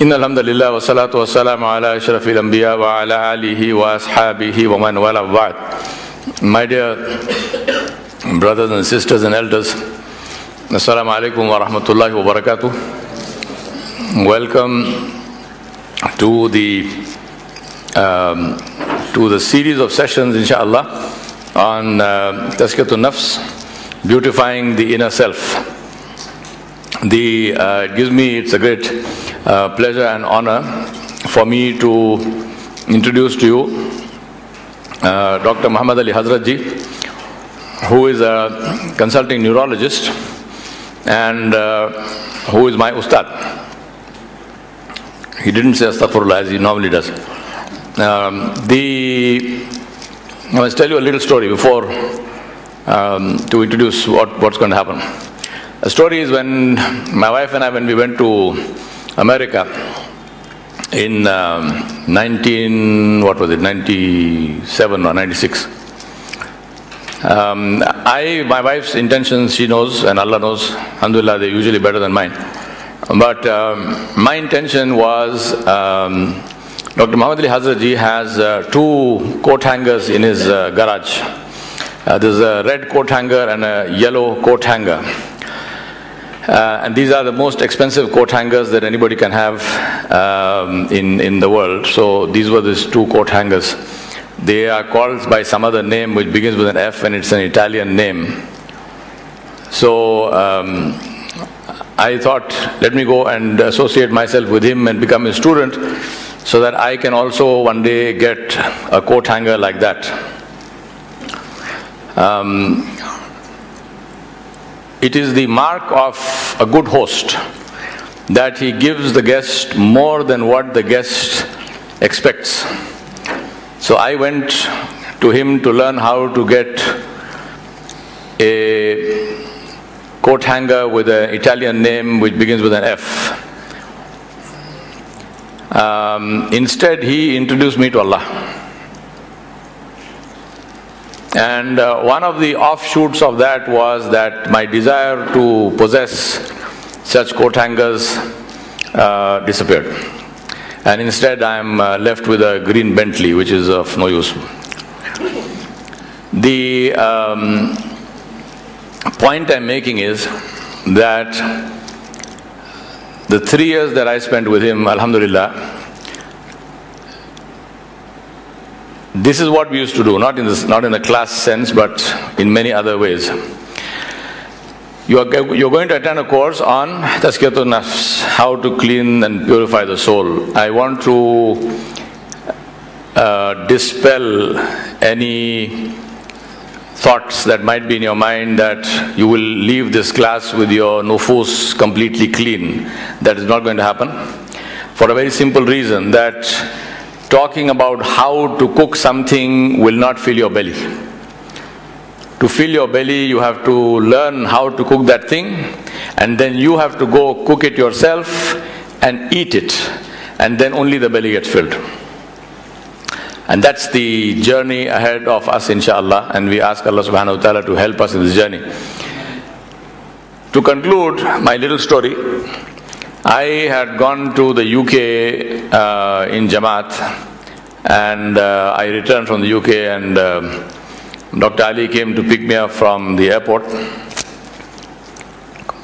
Inna alhamdulillah wa salatu wa salamu ala ashrafil anbiya wa ala alihi wa ashabihi wa man wala ba'd. My dear brothers and sisters and elders, assalamu alaikum wa rahmatullahi wa barakatuh. Welcome to the series of sessions, inshallah, on Tazkiyyatun Nafs, beautifying the inner self. It's a great pleasure and honor for me to introduce to you Dr. Muhammad Ali Hazratji, who is a consulting neurologist and who is my ustad. He didn't say astaghfirullah as he normally does. I must tell you a little story before to introduce what's going to happen. The story is when my wife and I, when we went to America in 97 or 96. My wife's intentions, she knows, and Allah knows, alhamdulillah, they're usually better than mine. But my intention was, Dr. Muhammad Ali Hazratji has 2 coat hangers in his garage. There's a red coat hanger and a yellow coat hanger. And these are the most expensive coat hangers that anybody can have in the world. So these were these 2 coat hangers. They are called by some other name which begins with an F, and it's an Italian name. So I thought, let me go and associate myself with him and become his student so that I can also one day get a coat hanger like that. It is the mark of a good host that he gives the guest more than what the guest expects. So I went to him to learn how to get a coat hanger with an Italian name which begins with an F. Instead, he introduced me to Allah. And one of the offshoots of that was that my desire to possess such coat hangers disappeared. And instead I am left with a green Bentley, which is of no use. The point I'm making is that the 3 years that I spent with him, alhamdulillah, this is what we used to do, not in the class sense, but in many other ways. You're going to attend a course on Tazkiyyatun Nafs, how to clean and purify the soul. I want to dispel any thoughts that might be in your mind that you will leave this class with your nufus completely clean. That is not going to happen, for a very simple reason, that talking about how to cook something will not fill your belly. To fill your belly, you have to learn how to cook that thing, and then you have to go cook it yourself and eat it, and then only the belly gets filled. And that's the journey ahead of us, inshallah, and we ask Allah subhanahu wa ta'ala to help us in this journey. To conclude my little story, I had gone to the UK in Jamaat, and I returned from the UK, and Dr. Ali came to pick me up from the airport.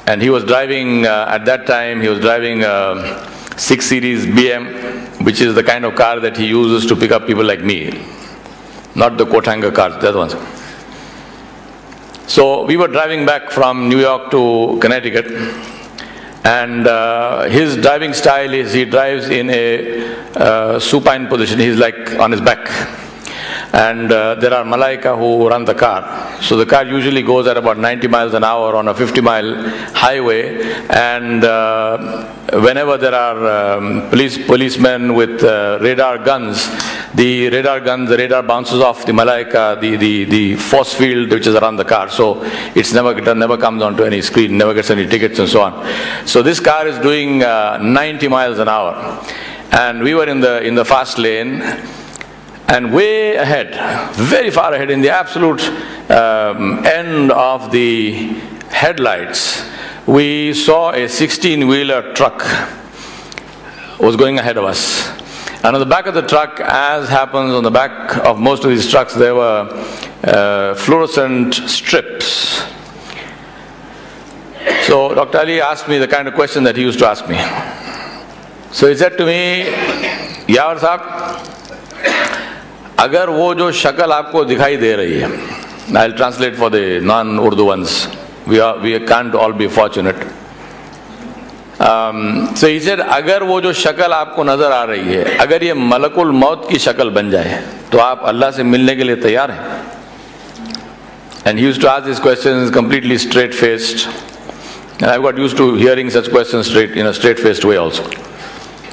And he was driving, at that time, he was driving a 6 Series BM, which is the kind of car that he uses to pick up people like me. Not the coat hanger cars, the other ones. So we were driving back from New York to Connecticut. And his driving style is he drives in a supine position. He's like on his back. And there are malaika who run the car. So the car usually goes at about 90 miles an hour on a 50-mile highway. And whenever there are policemen with radar guns, the radar bounces off the malaika, the force field which is around the car. So it never comes onto any screen, never gets any tickets and so on. So this car is doing 90 miles an hour. And we were in the fast lane. And way ahead, very far ahead, in the absolute end of the headlights, we saw a 16-wheeler truck was going ahead of us. And on the back of the truck, as happens on the back of most of these trucks, there were fluorescent strips. So Dr. Ali asked me the kind of question that he used to ask me. So he said to me, Yawar Sahab, agar wo jo shakal aapko dikhai de rahi hai, I'll translate for the non-Urdu ones. We can't all be fortunate. So he said, अगर वो जो शक्ल आपको नजर आ रही है, अगर ये मलकुल मौत की शक्ल बन जाए, तो आप अल्लाह से मिलने के लिए तैयार हैं? And he used to ask these questions completely straight-faced. And I've got used to hearing such questions in a straight-faced way also.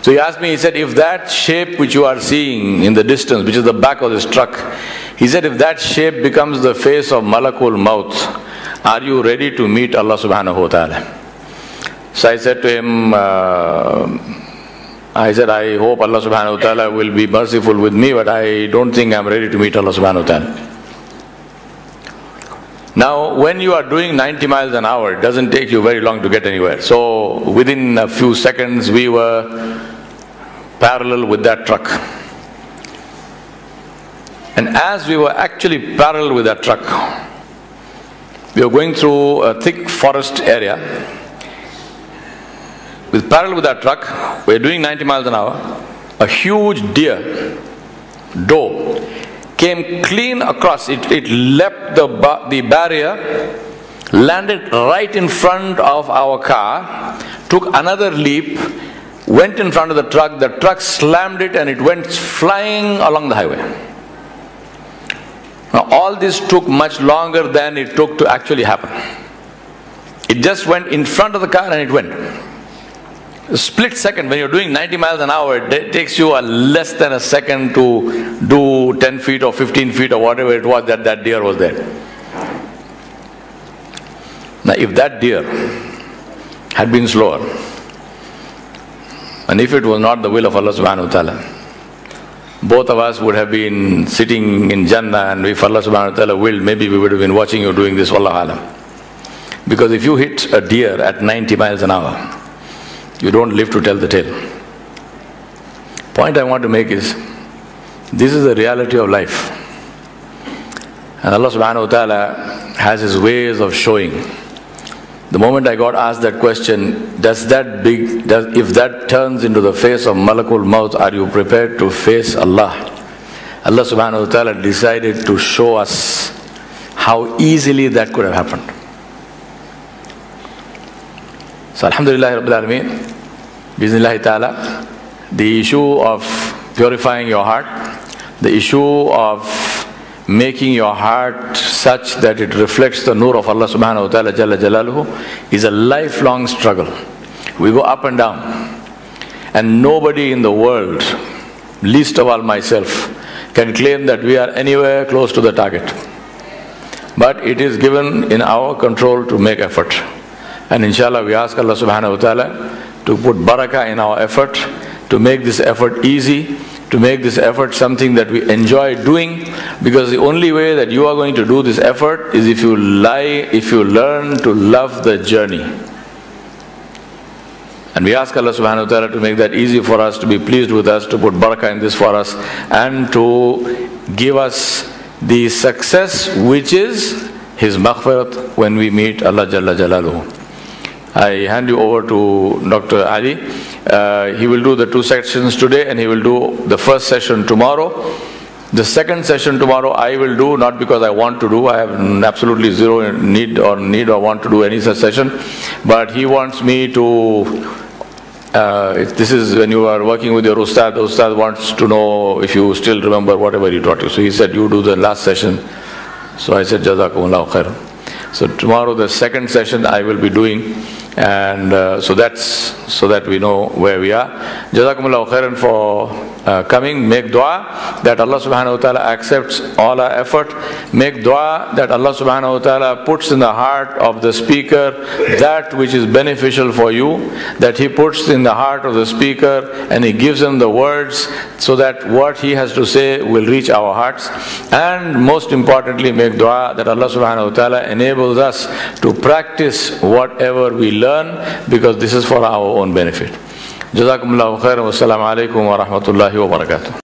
So he asked me, he said, if that shape which you are seeing in the distance, which is the back of this truck, he said, if that shape becomes the face of Malakul Maut, are you ready to meet Allah subhanahu wa ta'ala? So I said to him, I hope Allah subhanahu wa ta'ala will be merciful with me, but I don't think I'm ready to meet Allah subhanahu wa ta'ala. Now, when you are doing 90 miles an hour, it doesn't take you very long to get anywhere. So within a few seconds, we were parallel with that truck. And as we were actually parallel with that truck, we were going through a thick forest area. With parallel with that truck, we were doing 90 miles an hour. A huge deer, doe, came clean across. It leapt the barrier, landed right in front of our car, took another leap, went in front of the truck slammed it, and it went flying along the highway. Now all this took much longer than it took to actually happen. It just went in front of the car and it went. A split second, when you're doing 90 miles an hour, it takes you less than a second to do 10 feet or 15 feet or whatever it was that deer was there. Now if that deer had been slower, and if it was not the will of Allah subhanahu wa ta'ala, both of us would have been sitting in Jannah, and if Allah subhanahu wa ta'ala willed, maybe we would have been watching you doing this, wallahu alam. Because if you hit a deer at 90 miles an hour, you don't live to tell the tale. Point I want to make is, this is the reality of life. And Allah subhanahu wa ta'ala has His ways of showing. The moment I got asked that question, if that turns into the face of Malakul Maut, are you prepared to face Allah? Allah subhanahu wa ta'ala decided to show us how easily that could have happened. So Alhamdulillah Rabbil Alameen, Bismillah ta'ala, the issue of purifying your heart, the issue of making your heart such that it reflects the nur of Allah subhanahu wa ta'ala jalla jalaluhu, is a lifelong struggle. We go up and down. And nobody in the world, least of all myself, can claim that we are anywhere close to the target. But it is given in our control to make effort. And inshallah we ask Allah subhanahu wa ta'ala to put barakah in our effort, to make this effort easy, to make this effort something that we enjoy doing, because the only way that you are going to do this effort is if you learn to love the journey. And we ask Allah subhanahu wa ta'ala to make that easy for us, to be pleased with us, to put barakah in this for us, and to give us the success which is His maghfirat when we meet Allah Jalla Jalaluhu. I hand you over to Dr. Ali. He will do the 2 sessions today, and he will do the first session tomorrow. The second session tomorrow I will do, not because I want to do, I have absolutely zero need or want to do any such session, but he wants me to, this is when you are working with your Ustad, the Ustad wants to know if you still remember whatever he taught you. So he said, you do the last session. So I said, Jazakumullahu khairan. So tomorrow the second session I will be doing, and so that we know where we are. Jazakumullahu khairan for coming. Make dua that Allah subhanahu wa ta'ala accepts all our effort. Make dua that Allah subhanahu wa ta'ala puts in the heart of the speaker that which is beneficial for you, that he puts in the heart of the speaker and he gives him the words so that what he has to say will reach our hearts. And most importantly, make dua that Allah subhanahu wa ta'ala enables us to practice whatever we learn, because this is for our own benefit. Jazakumullahu khairan. Wassalamu alaikum wa rahmatullahi wa barakatuh.